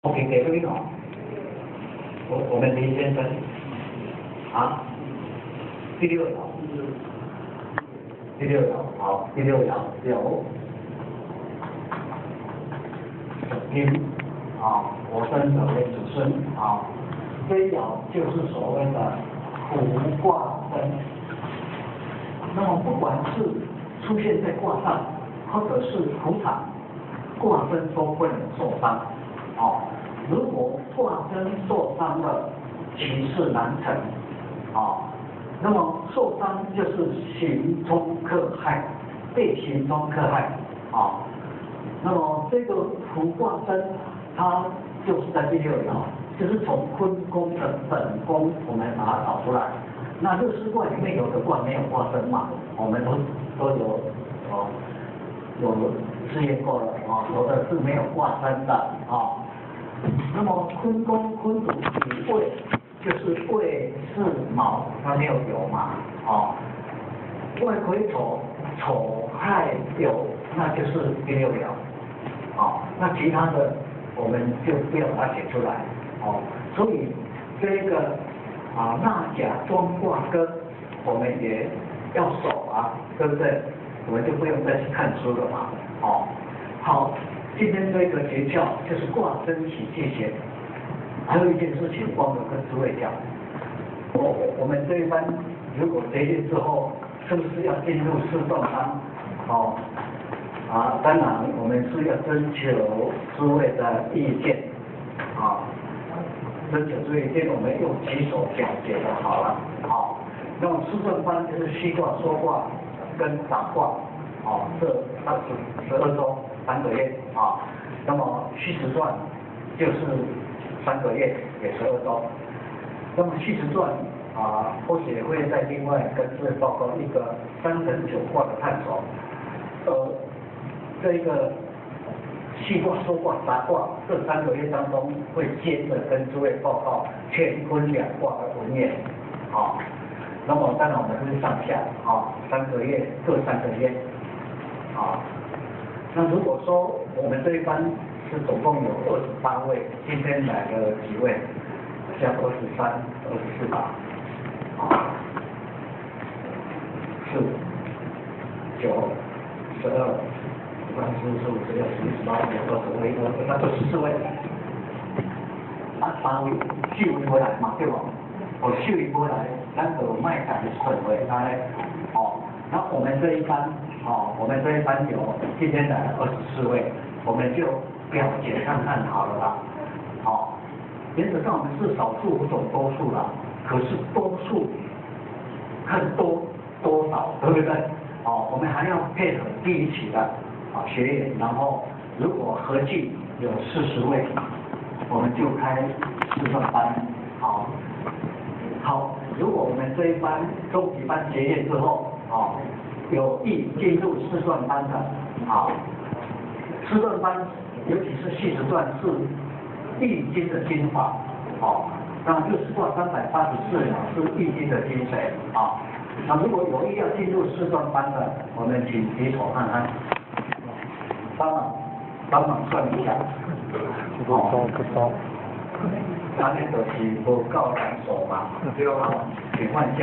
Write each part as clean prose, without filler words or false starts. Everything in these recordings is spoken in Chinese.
OK，给对哦。我们林先生啊，第六爻，好，第六爻有阴啊，我生者为子孙啊，这一爻就是所谓的卜卦生。那么不管是出现在卦上，或者是土场，卦身都不能受伤啊。如果卦身受伤了，其事难成啊。那么受伤就是刑冲克害，被刑冲克害啊。那么这个卜卦身，它就是在第六爻，就是从坤宫的本宫我们把它找出来。那六师卦里面有的卦没有卦身嘛，我们都有试验过了啊，有的是没有卦身的啊。那么坤宫坤主己未，就是未巳卯，它没有酉嘛啊。未癸丑，丑亥酉，那就是第六爻啊。那其他的我们就不要把它写出来哦。所以这个纳甲庄卦根，我们也要守啊，对不对？我们就不用再去看书了嘛，哦。好，今天这个诀窍就是卦身喜忌邪。还有一件事情忘了跟诸位讲，我们这一班如果结业之后，是不是要进入试算班？哦，当然我们是要征求诸位的意见，征求诸位意见，我们用几手讲解就好了，好。那么试算班就是西卦、说卦跟掌卦，这12周3个月啊。那么虚实算就是3个月，也12周。那么虚实算或许会再另外跟诸位报告一个3乘9卦的探索。这个细卦、说卦、杂卦这3个月当中，会接着跟诸位报告乾坤2卦的文言那么当然我们是上下3个月各3个月那如果说我们这一班是总共有28位，今天来了几位？加23、24吧，4、9、12、13、14、15、16、17、18、19、20、21、22、那24位。3位秀回来嘛，对吧？秀回来，咱就卖干顺回来那我们这一班有今天来了24位，我们就表决看看好了啦。原则上我们是少数不走多数啦，可是多数看多少，对不对？我们还要配合第一期的学员，然后如果合计有40位，我们就开试算班。好，如果我们这一班中级班结业之后，有意进入试算班的，试算班尤其是虚实算是易经的精华，那六师卦384爻是易经的精髓那如果有意要进入试算班的，我们请举手看看，帮忙算一下。不多。咱们就是不够人手嘛，请换一下。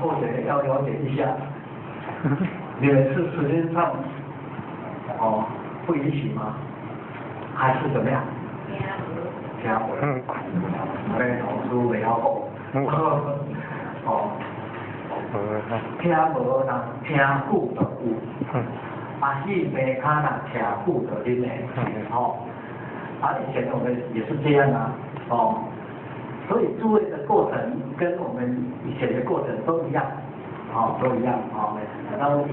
或者要了解一下，你们是时间上不允许吗？还是怎么样？听无，被同事袂晓讲。听无人听久就有，戏袂卡人听久就恁的。以前我们也是这样所以诸位的过程跟我们以前的过程都一样，都一样然后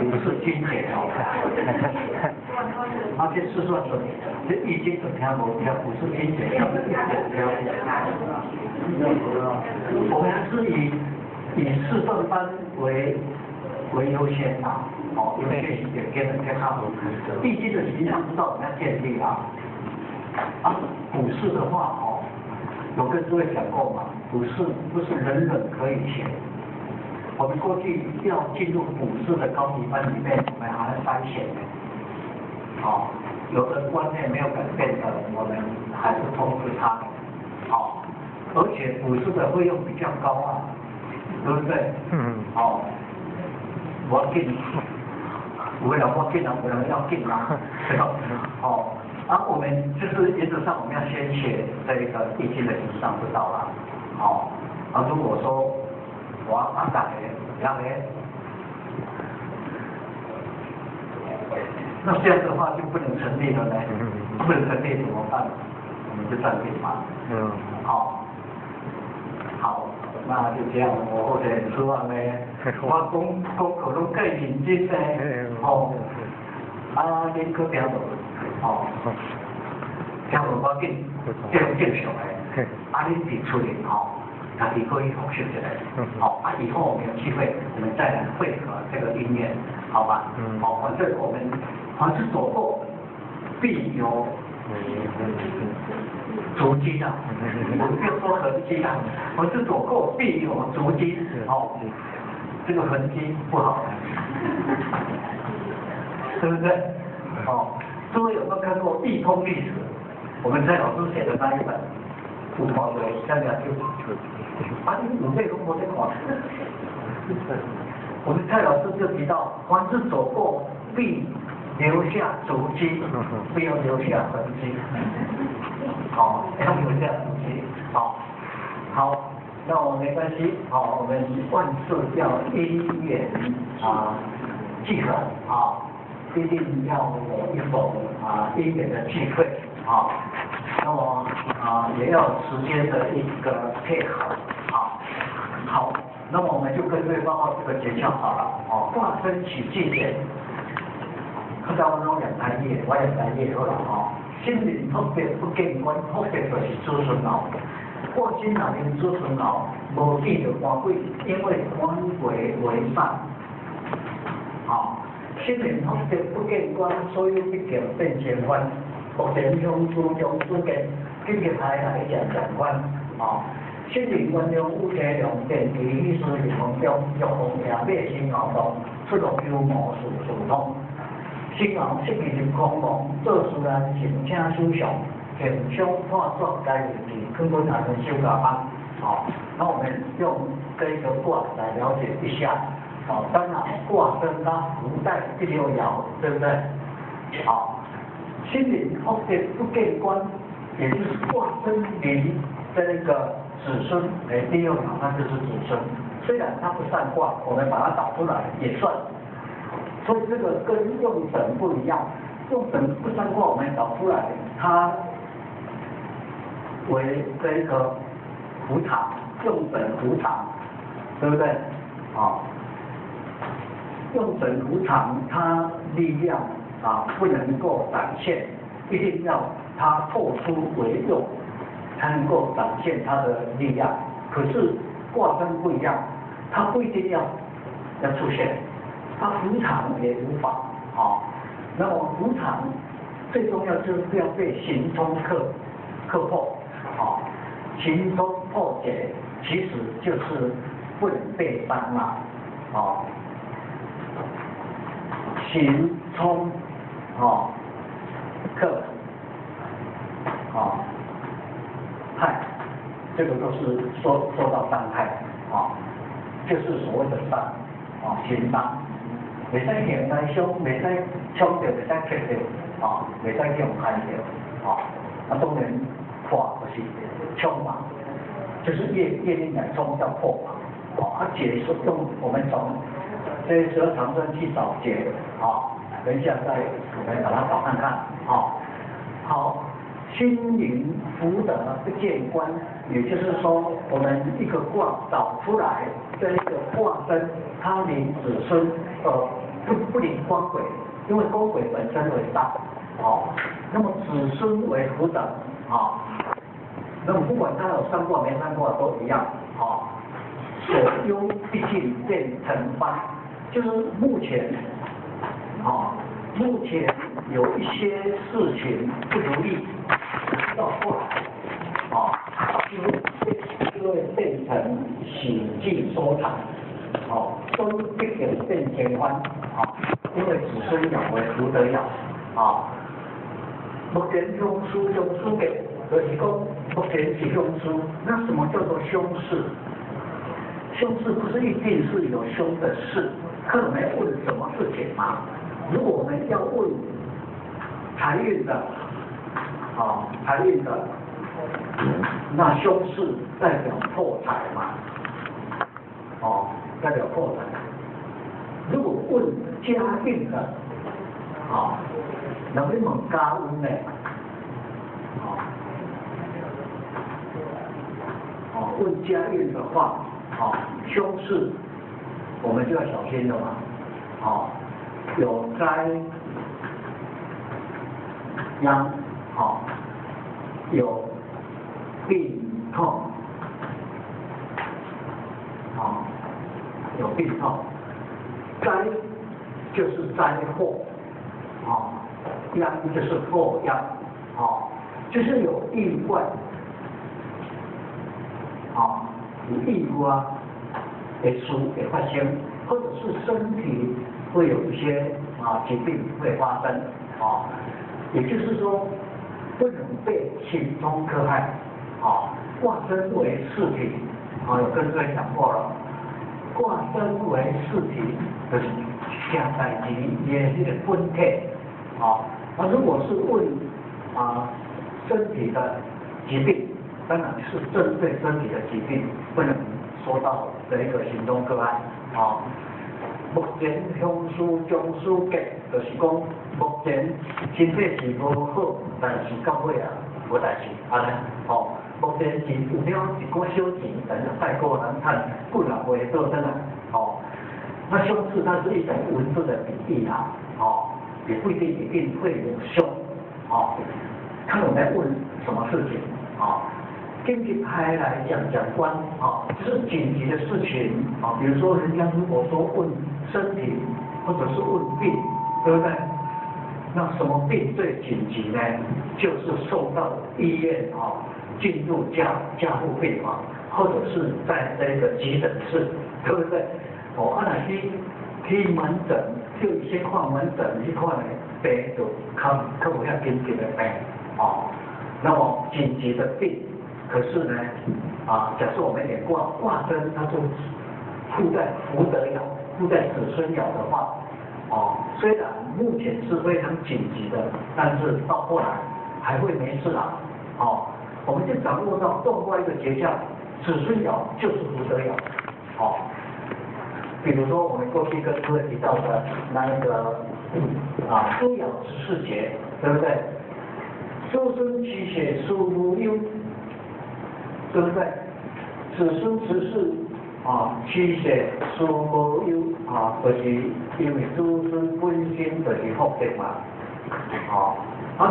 不是金钱这试算的，这易经的听无听，不是金钱我们是以试算班为优先因为学习点跟人家差不多。易经的形象知道我们要建立股市的话有跟诸位讲过嘛，股市不是人人可以学，我们过去要进入股市的高级班里面，我们还要筛选的，有的观念没有改变的，我们还是通知他的，而且股市的费用比较高啊，对不对？我进，有的人我进啊，有人要进啊，对吧？我们就是原则上我们要先学这个易经的形上之道啦，如果说我打那这样的话就不能成立了呢，不能成立怎么办？我们就暂停嘛。好，那就这样，我后天吃饭呢，我讲可拢计认真呢，恁去听无？听无要紧，这种正常的，恁提出来家己可以复习一下，以后我们有机会，我们再来汇合这个因缘，好吧？反正我们凡是走过，必有足迹的，我们不要说痕迹的，凡是走过必有足迹，这个痕迹不好看，对不对？诸位有没有看过《易通历史》？我们蔡老师写的那一本。不考虑，这样就，你五倍都没得考虑。我们蔡老师就提到，凡是走过必留下足迹，不要留下痕迹。要留下足迹。好，那我没关系。我们万事要因缘聚合一定要有一种因缘的聚会那么也要时间的一个配合好，那么我们就跟对报告这个诀窍好了化身取纪点，看到我2台页，我2台页好了心灵特别不见关，特别就是子孙老，过心哪边子孙老，无记着官贵，因为官贵为善心灵特别不见关，所以必定变前官。目前向诸中之间，今日来讲官心灵观中有车辆，电机意识灵光中，玉皇爷灭心熬动，出入幽魔事通。心熬失去入空亡，做事人请请首相，平常化作该日期，根本还能修改班那我们用这个卦来了解一下当然卦跟它不在第6爻，对不对？心灵特别不见官，也就是卦生离这个子孙第6爻，那就是子孙。虽然它不算卦，我们把它导出来也算。所以这个跟用神不一样，用神不算卦，我们导出来，它为这个伏场，用神伏场，对不对？用神伏场，它力量不能够展现，一定要它透出为用，才能够展现它的力量。可是卦身不一样，它不一定要出现，它伏场也无法那么伏场最重要就是不要被行冲克破行冲破解，其实就是不能被伤行冲克害，这个都是受到伤害就是所谓的伤行伤，袂使行来伤，袂使冲着，袂使克着袂使用害着当然破就是冲嘛，就是业力来冲叫破嘛解是用我们从这12长生去找解等一下再我们把它找看看好，心灵福德不见官，也就是说我们一个卦找出来这一个卦身，它临子孙不临官鬼，因为官鬼本身为大那么子孙为福德那么不管它有算卦没算卦都一样所忧毕竟变成斑，就是目前有一些事情不如意到后来就会变成喜剧收场哦，都必定变天官，啊，因为子孙爻为福德爻，啊，目前凶书给，就是讲目前是凶书，那什么叫做凶事？凶事不是一定是有凶的事，看我们要问什么事情嘛？如果我们要问财运的，啊，财运的，那凶事代表破财嘛，哦，代表破财。如果问家运的，啊，那你问家运呢？问家运的话，凶事我们就要小心了嘛，有灾殃，有病痛，有病痛，灾就是灾祸，殃就是祸殃，就是有意外。有意外的事会发生，或者是身体会有一些疾病会发生，也就是说不能被心中克害，化身为四体，有跟各位讲过了，化身为四体就是下代级也是分配，那如果是问身体的疾病。当然是针对身体的疾病，不能说到这一个行动个案。目前凶书中书给，就是讲目前身体是无好，但是到尾啊无代志，安尼。目前是有了一寡小钱，但是太过难看，不然会做真的。那凶事它是一种文字的比喻啊，也不一定会有凶。看我们来问什么事情，经济派来讲官，就是紧急的事情，比如说人家如果说问身体或者是问病，对不对？那什么病最紧急呢？就是送到医院进入加护病房，或者是在这个急诊室，对不对？去门诊，就一些看门诊去看的病就较有遐紧急的病，那么紧急的病。可是呢，假设我们也卦根它就附在福德爻，附在子孙爻的话，虽然目前是非常紧急的，但是到后来还会没事啦，我们就掌握到另外一个诀窍，子孙爻就是福德爻，比如说我们过去跟各位提到的那个猪爻14节，对不对？周孙妻血属无忧。对不对？子孙持世妻血属无忧就是因为子孙本身就是福德嘛，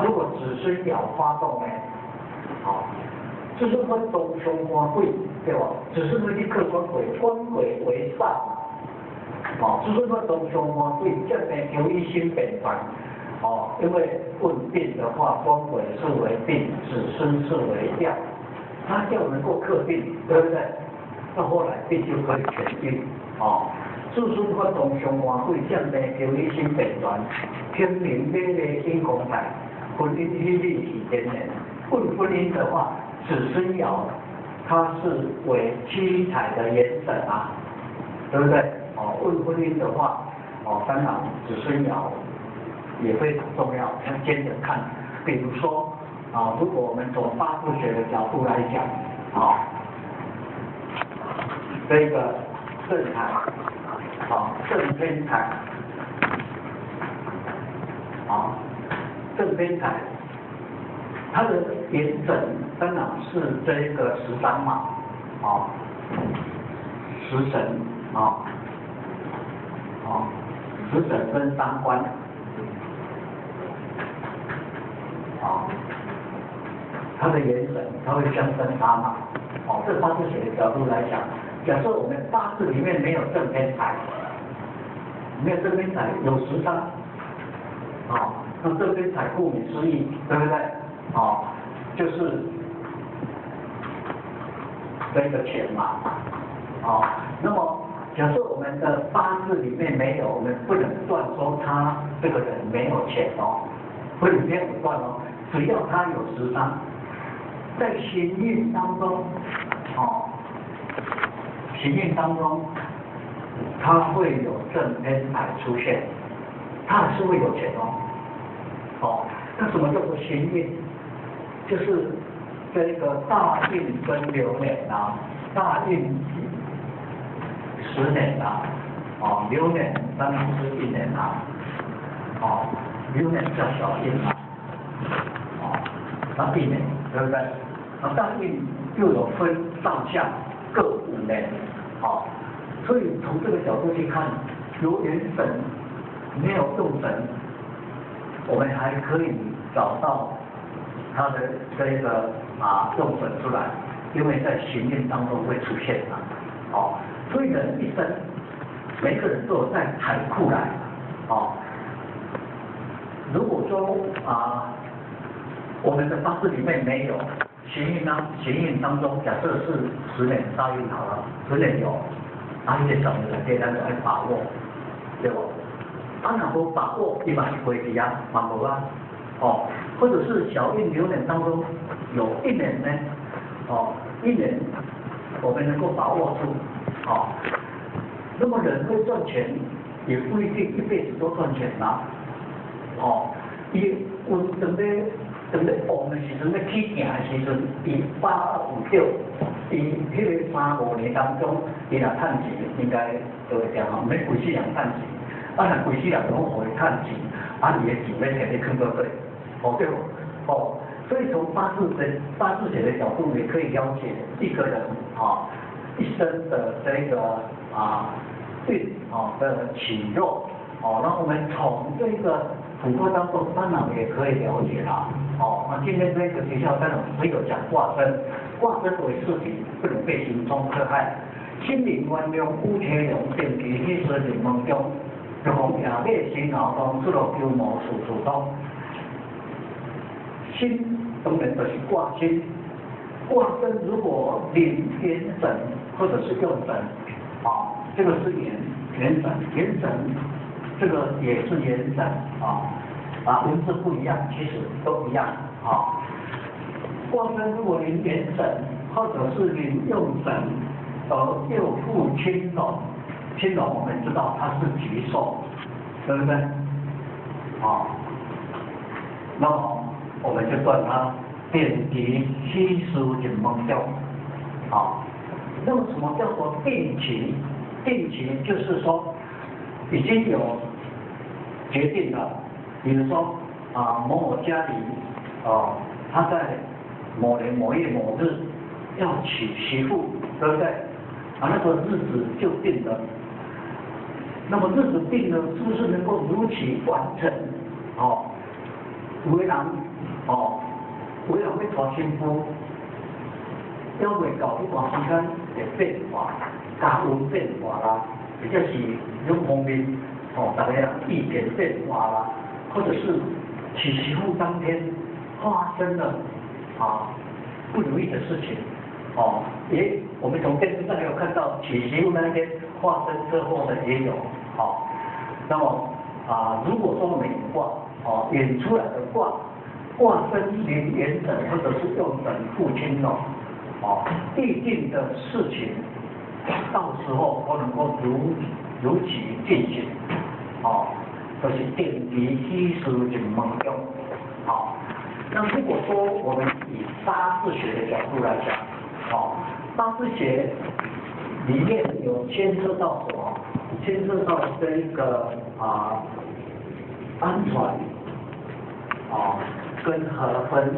如果子孙爻发动呢，子孙分中凶官贵，对吧？子孙会去克官鬼，官鬼为煞，子孙分中凶官贵，这边求一心本凡，因为问病的话，官鬼是为病，子孙是为药。他要能够克病，对不对？到后来病就可以痊愈。子孙发动相官贵，将来求一心本源，天明美丽因公财，婚姻喜利喜天人。问婚姻的话，子孙爻它是为妻财的延伸对不对？问婚姻的话，当然子孙爻也非常重要，要接着看，比如说。如果我们从八字学的角度来讲，这个正财，正偏财，正偏财，它的延伸当然是这个13嘛，食神，食神跟伤官，它的延伸，它会相生它嘛？这八字学的角度来讲，假设我们八字里面没有正偏财，没有正偏财，有13，那正偏财顾名思义，对不对？就是这个钱嘛，那么假设我们的八字里面没有，我们不能断说他这个人没有钱哦，不能这样断哦。只要他有食伤，在行运当中，行运当中，他会有正偏财出现，他还是会有钱哦。那什么叫做行运？就是这个大运跟流年啊，大运10年啊，流年当然是1年啊，流年叫小运啊，那1年对不对？大运又有分上下各5年，所以从这个角度去看，有元神没有用神，我们还可以找到它的这个用神出来，因为在行运当中会出现所以人一生每个人都有带财库来，如果说我们的八字里面没有行运当中，假设是10年大运好了，10年有，一些小人来给咱就爱把握，对不？若无把握，伊嘛是过去啊，嘛无啊，或者是小运流年当中有1年呢，1年我们能够把握住，那么人会赚钱，也不一定一辈子都赚钱啦，伊有等咧旺的时阵，咧起行的时阵，伊把握有着，伊迄个3-5年当中，伊若趁钱，应该就会定好，免规世人趁钱，若规世人拢互伊趁钱，伊的钱要摕去囥到对，对无？所以从八字学的角度，也可以了解一个人一生的这个运的起落，那我们从这个卜卦当中当然也可以了解啦。那今天这个学校当然只有讲卦身，卦身为事情，不能被行冲克害。心灵原谅乌车龙，定期去说人梦中，就讲夜马心脑中，出入鸠毛处处通。心当然就是卦心，卦身如果临元神或者是用神，这个是元神，这个也是元神文字不一样，其实都一样卦身如果临元神或者是临用神，而又复青龙，青龙我们知道它是吉兽，对不对？那么我们就断它定期七书进梦中，那么什么叫做定期？定期就是说已经有决定了，比如说某家里他在某年某月某日要娶媳妇，对不对？那个日子就定了。那么日子定了，是不是能够如期完成？有的人有的人要娶新妇，要未到一段时间会变化，家运变化啦，或者是两方面大家人意见变化啦，或者是娶媳妇当天发生了不如意的事情，我们从电视上有看到娶媳妇那一天发生车祸的也有，那么如果说每卦演出来的卦身临元神或者是用神复青龙，必定的事情，到时候都能够如期进行，就是定期七事进梦中，那如果说我们以八字学的角度来讲，八字学里面有牵涉到什么？牵涉到这一个安传跟合分，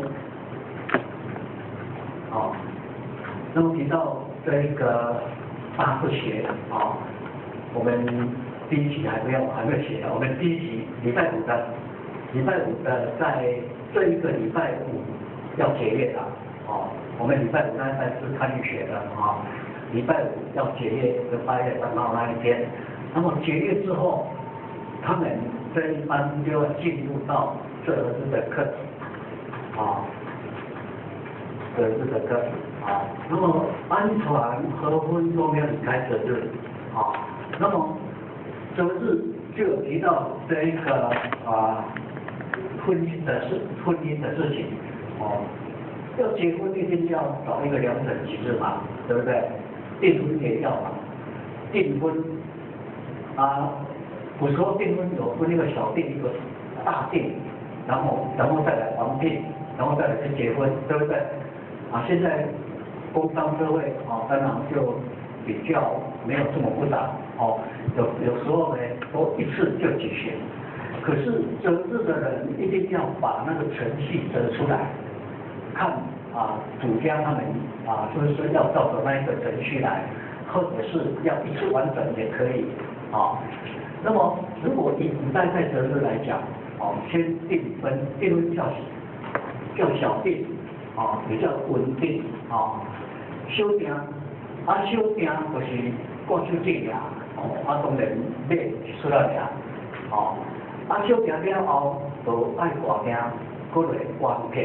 那么提到这一个八字学我们第一期还没有写，我们第一期礼拜五的在这一个礼拜五要结业的，我们礼拜五那是看理学的礼拜五要结业，是8月3号那一天。那么结业之后，他们这一班就要进入到这儿子的课程这儿子的课程那么安传合婚都没有离开责任那么择日就有提到这一个婚姻的事情，要结婚一定要找一个良辰吉日嘛，对不对？订婚也要嘛，订婚古时候订婚有分一个小订一个大订，然后再来完聘，然后再来去结婚，对不对？现在工商社会当然就比较没有这么复杂有时候呢都一次就举行，可是择日的人一定要把那个程序择出来，看主家他们是不是要照着那一个程序来，或者是要一次完整也可以那么如果以古代在择日来讲先订婚叫小订比较稳定小订小订就是过去这样当然买出来俩小订了后就爱大订过来完聘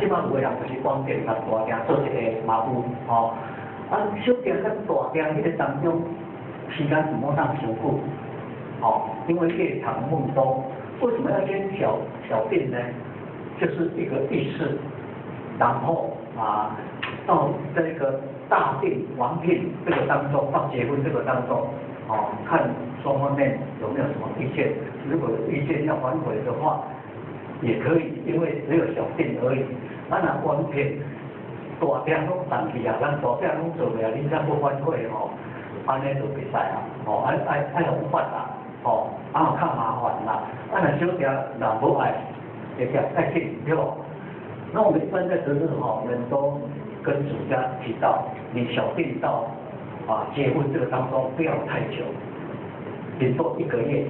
即摆有个人就是完聘甲大订做一个嘛有小订甲大订迄个当中时间唔好当伤久因为夜长梦多。为什么要先小订呢？就是一个意思，然后到这个大订完聘这个当中，到结婚这个当中看双方面有没有什么意见，如果有意见要反悔的话也可以，因为只有小订而已。完聘大订拢办去咱大订拢做袂你再不反悔安尼就袂使爱用法啦较麻烦啦。若小订若无爱，会叫太紧对不？那我们一般在择日我们都跟主家提到，你小订到结婚这个当中不要太久，顶多1个月、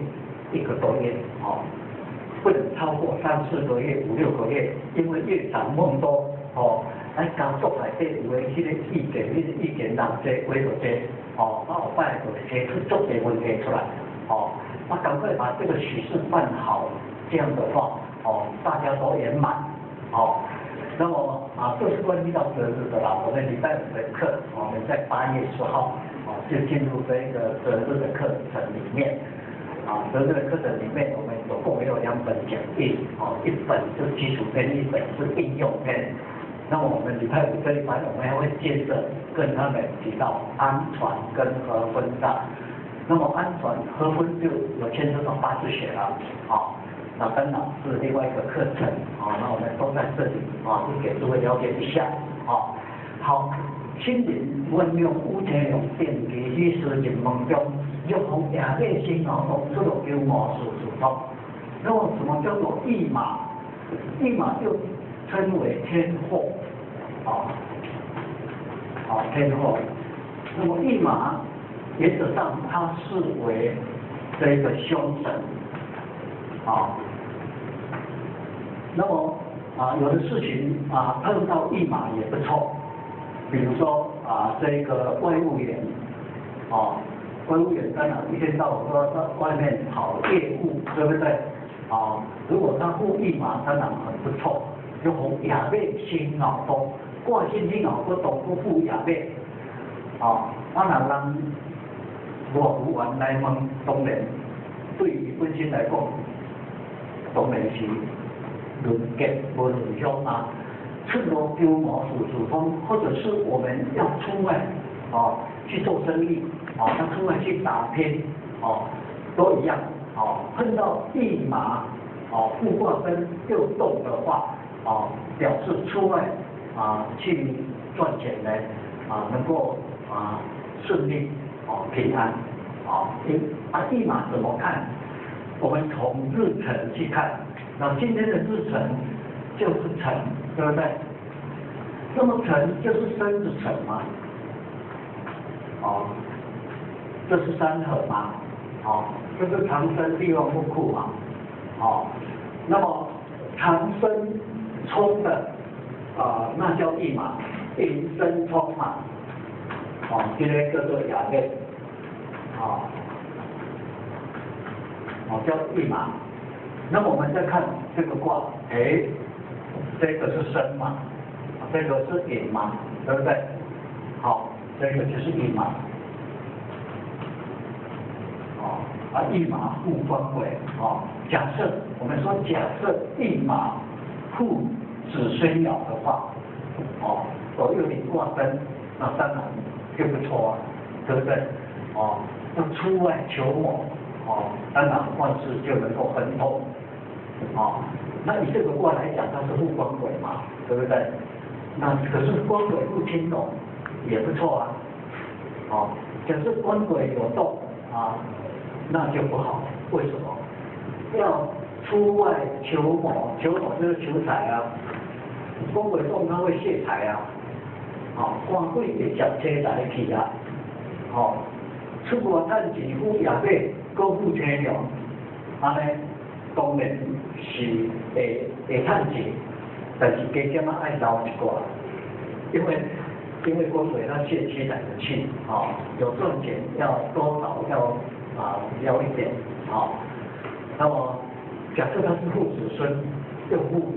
1个多月不能超过3、4个月、5、6个月，因为夜长梦多咱家族内底有诶迄个意见，人侪话就侪有摆就提出足侪问题出来赶快把这个喜事办好，这样的话大家都圆满那么这是关于到择日的啦。我们礼拜5的课，我们在8月10号就进入这一个择日的课程里面择日的课程里面，我们总共有2本讲义一本是基础篇，一本是应用篇。那么我们礼拜5这一班，我们还会接着跟他们提到安传跟合婚的。那么安传合婚就有牵涉到八字学了那当然是另外一个课程那我们都在这里就给诸位了解一下好，新年运用五天用电其于事情梦中，玉红夜夜心动出了九毛数通。那么什么叫做驿马？驿马就称为天后天后。那么驿马原则上它视为这个凶神那么有的事情碰到驿马也不错，比如说这个外务员外务员当然一天到晚都在外面跑业务，对不对如果他护驿马当然很不错，就红夜马新老公挂新新老公都不护夜马若人外务员来问，当然对于本身来讲，当然是论吉无论凶出入九毛数通，或者是我们要出外去做生意要出外去打拼都一样碰到驿马复卦跟右动的话表示出外去赚钱呢能够顺利平安驿马怎么看？我们从日辰去看，那今天的日辰就是辰，对不对？那么辰就是申子辰嘛，这是三合嘛，这是长生地旺木库嘛，那么长生冲的那叫驿马，寅申冲嘛，今天叫做亚类，叫驿马。那么我们再看这个卦，这个是申嘛，这个是寅嘛，对不对？好，这个就是驿马。一马复官鬼，假设我们说假设一马复子孙爻的话，左右你挂灯，那当然就不错啊，对不对？那出外求谋，当然万事就能够亨通，那以这个卦来讲，它是复官鬼嘛，对不对？那可是官鬼不青龙也不错啊，可是官鬼有动那就不好，为什么？要出外求谋，求谋就是求财啊，官鬼动它会泄财啊，官鬼也讲车财去啊，出外探钱夫也买，高富车辆，安尼当然是会探钱，但是加减爱留一寡，因为官鬼它泄妻财的气，有赚钱要多少要一点，那么假设他是父子孙，又父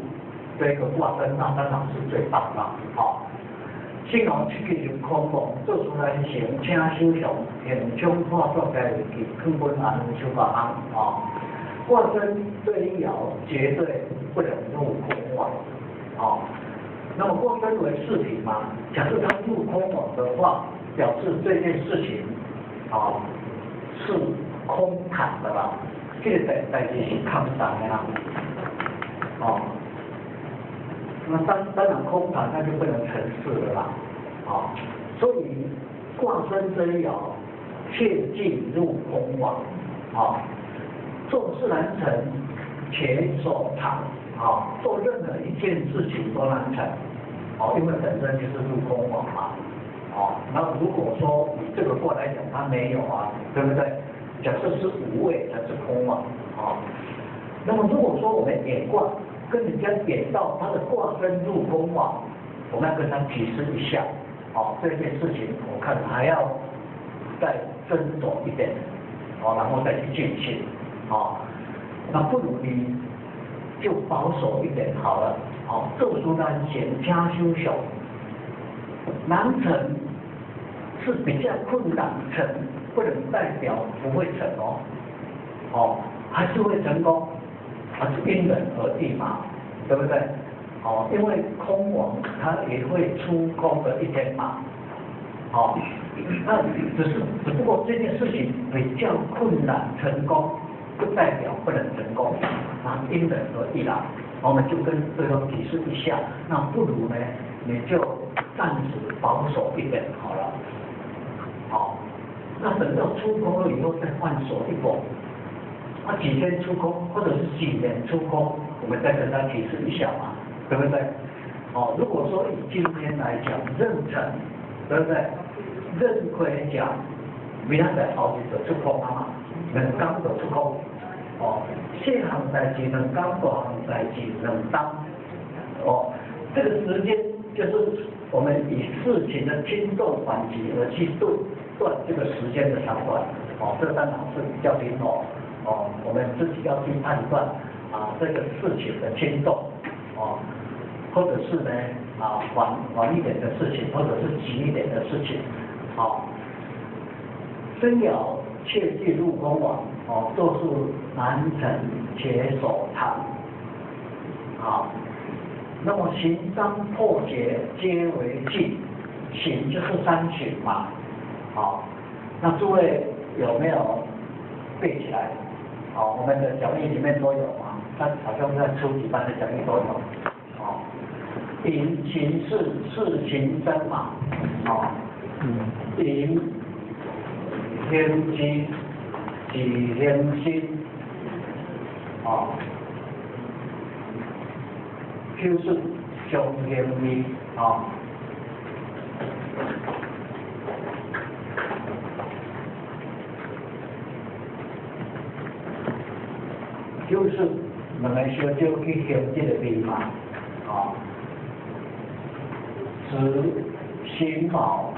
这个卦根，那当然是最棒了，幸好这个有空梦，做出来行，请修祥，现冲化作在去根本安修法安卦根这一爻绝对不能入空网，那么卦根为四体嘛，假设它入空网的话，表示这件事情是空谈的啦，这个代志是空谈的啦，那当然空谈那就不能成事了啦，所以卦生这一爻切忌入空网，做事难成且所长，做任何一件事情都难成，因为本身就是入空网嘛，那如果说以这个卦来讲，它没有对不对？假设是无位才是空网，那么如果说我们演卦跟人家演到他的卦身入空网，我们要跟他提示一下，这件事情我看还要再斟酌一点，然后再去进行，那不如你就保守一点好了，做出难贤加修小，难成是比较困难成，不能代表不会成还是会成功，还是因人而异嘛，对不对？因为空网它也会出空的一天嘛，那只不过这件事情比较困难成功，不代表不能成功，因人而异啦。我们就跟对方提示一下，那不如呢，你就暂时保守一点好了，那等到出空了以后再换手一搏，几天出空或者是几年出空，我们再跟他提示一下嘛，对不对？如果说以今天来讲，壬辰，对不对？壬癸讲，明仔后日就出空嘛，两天就出空，细项代志两天，大项代志两天，这个时间就是我们以事情的轻重缓急而去断这个时间的长短，这当然是比较灵活，我们自己要去判断这个事情的轻重，或者是呢缓一点的事情，或者是急一点的事情，生爻切忌入空网，做事难成且所长，那么行商破节皆为忌，行就是三旬嘛，那诸位有没有背起来？我们的讲义里面都有嘛，但好像在初级班的讲义都有，寅行事行生嘛，寅天机己天心，就是凶天命，就是我们小就去选这个命嘛，子辛卯，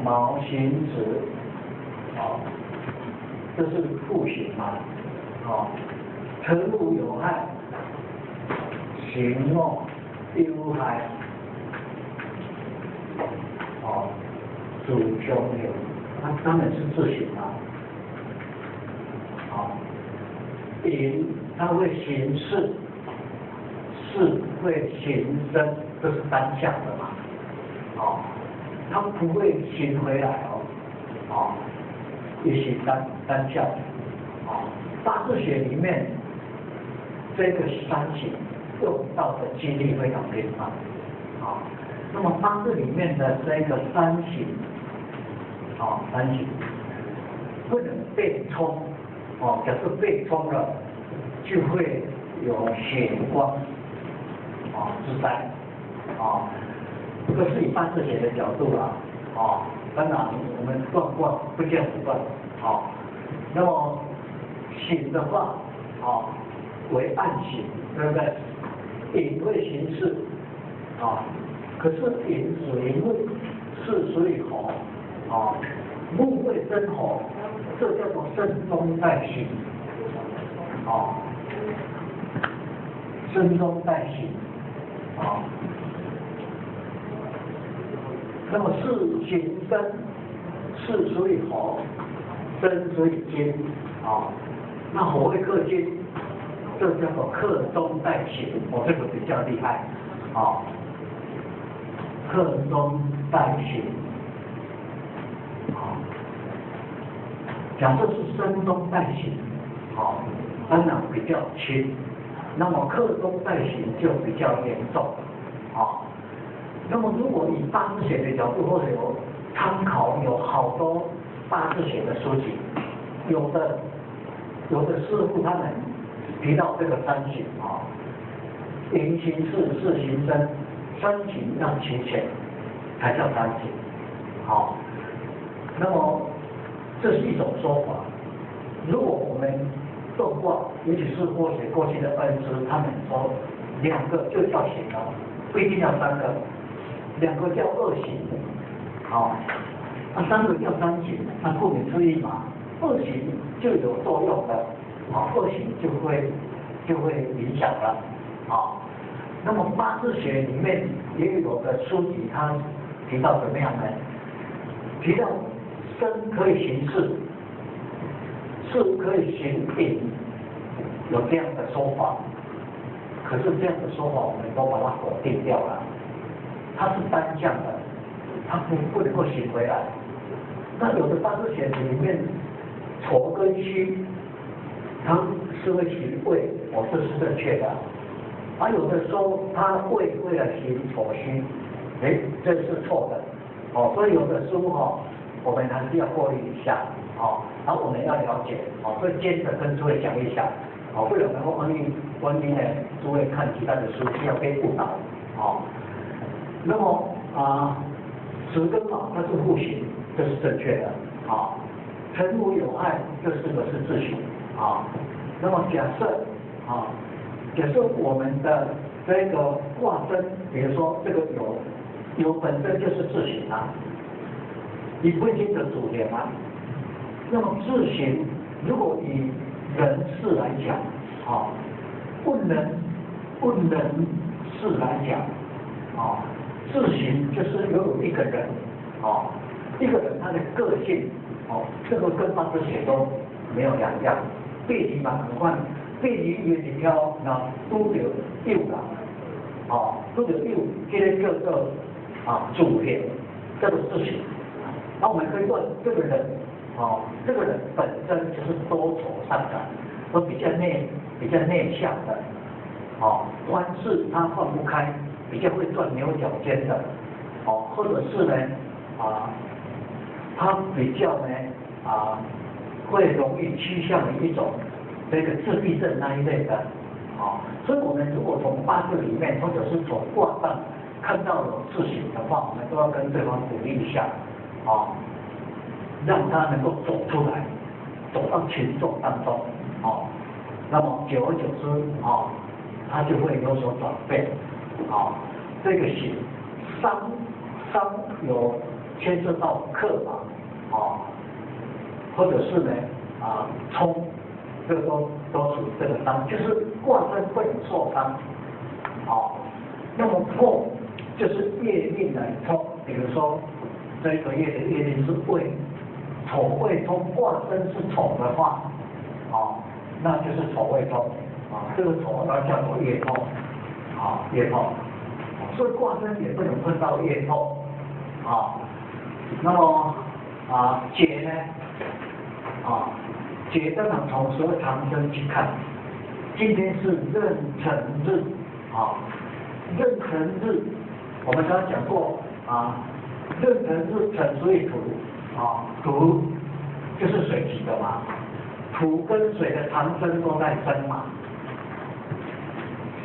卯辛子，这是复刑嘛，辰午有害，刑末忧害，主凶流，它当然是自刑嘛，寅它会行事，事会行生，这是单向的嘛，哦，它不会行回来哦，哦，也行单向，哦，八字学里面这个三行用到的几率非常频繁，啊，那么八字里面的这个三行，啊，三行不能被冲，哦，假设被冲了，就会有血光，啊，之灾，啊，这个是以八字学的角度啊，啊，当然我们断卦不见不断，啊，那么行的话，啊，为暗行，对不对？寅会行事，啊，可是寅属于木，巳属于火，啊，木会生火，这叫做生中带行，啊，生中带行，啊，那么巳行生，巳属于火，生属于金，啊，那火会克金。这叫做克中带行，哦，这个比较厉害，啊，克中带行，啊，假设是生中带行，啊，当然比较轻，那么克中带行就比较严重，啊，那么如果以八字学的角度，或者有参考有好多八字学的书籍，有的师傅他们提到这个三行啊，寅行事，巳行生，三行要齐全，才叫三行。好，那么这是一种说法。如果我们动卦，尤其是过去的恩师，他们说两个就叫行了，不一定要三个，两个叫二行。好，那三个叫三行，那顾名思义嘛，二行就有作用的。啊，二行就会影响了，啊，那么八字学里面也有的书籍，它提到怎么样呢？提到生可以行事，事可以行寅，有这样的说法。可是这样的说法，我们都把它否定掉了。它是单向的，它不能够行回来。那有的八字学里面，丑跟戌。它是会行未，哦，这是正确的。而有的说它为了行丑戌，这是错的。哦，所以有的书我们还是要过滤一下，然后我们要了解，所以接着跟诸位讲一下，为了能够万一呢，诸位看其他的书不要被误导，那么子跟卯它是互刑，这是正确的，辰午有害，这四个是自刑。那么假设我们的这个卦身，比如说这个有本身就是自刑啊，你不会经得主联啊。那么自刑，如果以人事来讲，不能事来讲，自刑就是有一个人，一个人他的个性，这个跟八字学都没有两样。背离嘛，我看背离有一条，那拄着右啦，拄着右，这个叫做主联，叫做自刑。那我们可以问这个人，这个人本身就是多愁善感，而比较内向的，官事他放不开，比较会钻牛角尖的，或者是呢，他比较呢，会容易趋向于一种这个自闭症那一类的，所以我们如果从八字里面或者是从卦上看到有自刑的话，我们都要跟对方鼓励一下，让他能够走出来，走到群众当中，那么久而久之，他就会有所转变，这个刑伤有牵涉到克嘛，或者是呢冲，这个都属于这个伤，就是卦身会受伤，那么破就是业力来冲，比如说这个月的业力是未，丑未冲，卦身是丑的话，那就是丑未通这个丑它叫做夜透夜透，所以卦身也不能碰到夜透那么解呢解当然从所有长生去看，今天是壬辰日壬辰日，我们刚刚讲过壬辰日辰属于土土就是水起的嘛，土跟水的长生都在生嘛，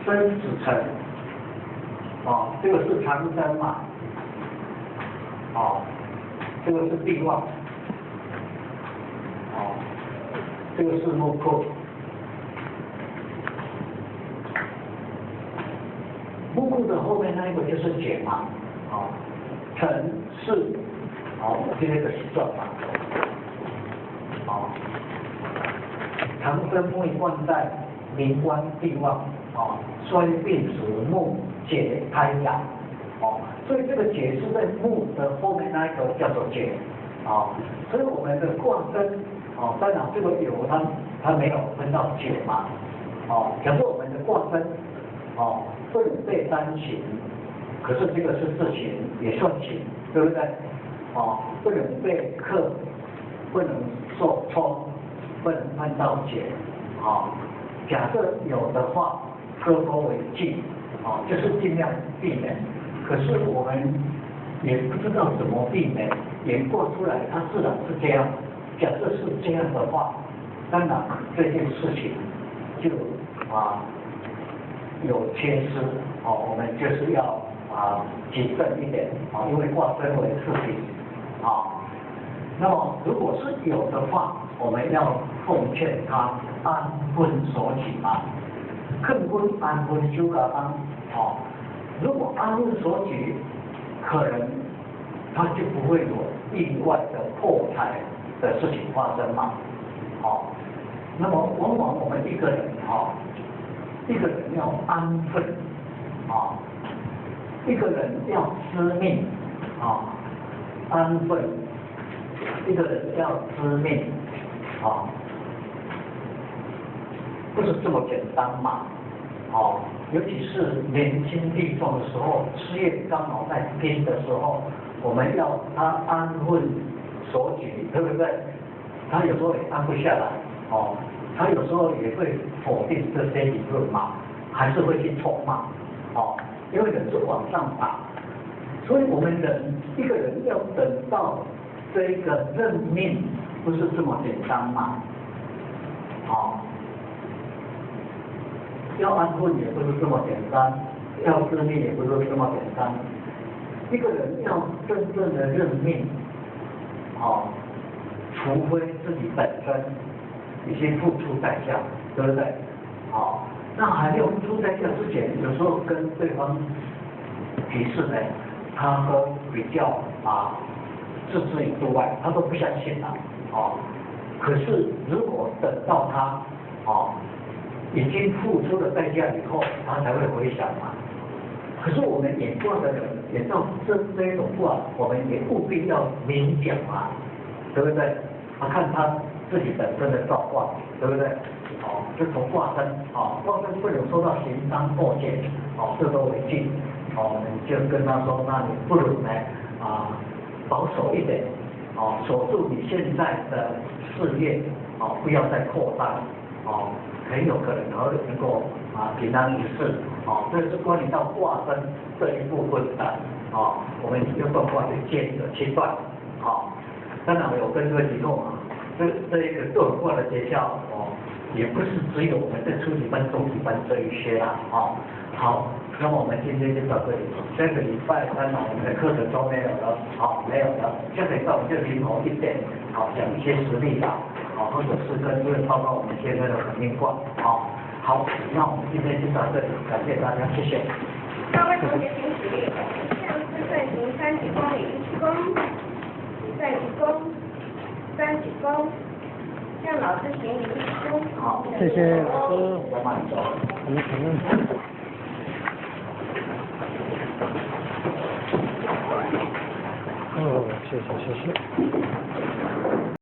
生子辰这个是长生嘛这个是地旺这个是木库，木库的后面那一个就是解嘛辰巳这个是转嘛长生木冠带临官地旺衰病死木解开阳所以这个解是在木的后面那一个叫做解所以我们的卦身当然这个有它没有分到解嘛假设我们的卦身不能被单行，可是这个是自行也算行，对不对不能被克，不能受冲，不能碰到解假设有的话科多为忌就是尽量避免，可是我们也不知道怎么避免，演过出来它自然是这样，假设是这样的话，当然这件事情就有缺失我们就是要谨慎一点因为卦身为次品那么如果是有的话，我们要奉劝他安分守己嘛，肯分安分修个安如果安分守己，可能他就不会有意外的破财的事情发生嘛那么往往我们一个人要安分一个人要知命安分，一个人要知命不是这么简单嘛尤其是年轻力壮的时候，事业刚好在拼的时候，我们要他安分守己，对不对？他有时候也安不下来他有时候也会否定这些理论嘛，还是会去冲嘛因为人是往上爬，所以我们一个人要等到这一个认命，不是这么简单嘛要安分也不是这么简单，要知命也不是这么简单。一个人要真正的认命除非自己本身已经付出代价，对不对那还没有付出代价之前，有时候跟对方提示呢，他都比较置之于度外，他都不相信了可是如果等到他已经付出了代价以后，他才会回想嘛。可是我们演卦的人，演到这一种卦，我们也务必要明讲嘛，对不对？看他自己本身的造化，对不对？就从卦身卦身不能受到刑伤破戒这都为忌我们就跟他说，那你不如呢保守一点守住你现在的事业不要再扩大很有可能能够平安无事这是关于到卦身这一部分的我们用动卦去见的切断当然我有跟各位提过这一个个人卦的诀窍也不是只有我们在初级班、中级班这一些啦好，那么我们今天就到这里。下个礼拜三我们的课程都没有了，没有了。下个礼拜我们就临头一点，讲一些实例的，或者是跟各位报告我们现在的反应卦，好，那我们今天就到这里，感谢大家，谢谢。各位同学请起立，向师顺行三鞠躬礼，一鞠躬，再鞠躬，三鞠躬。向老师行礼一鞠躬。好，谢谢老师。我慢走。谢谢。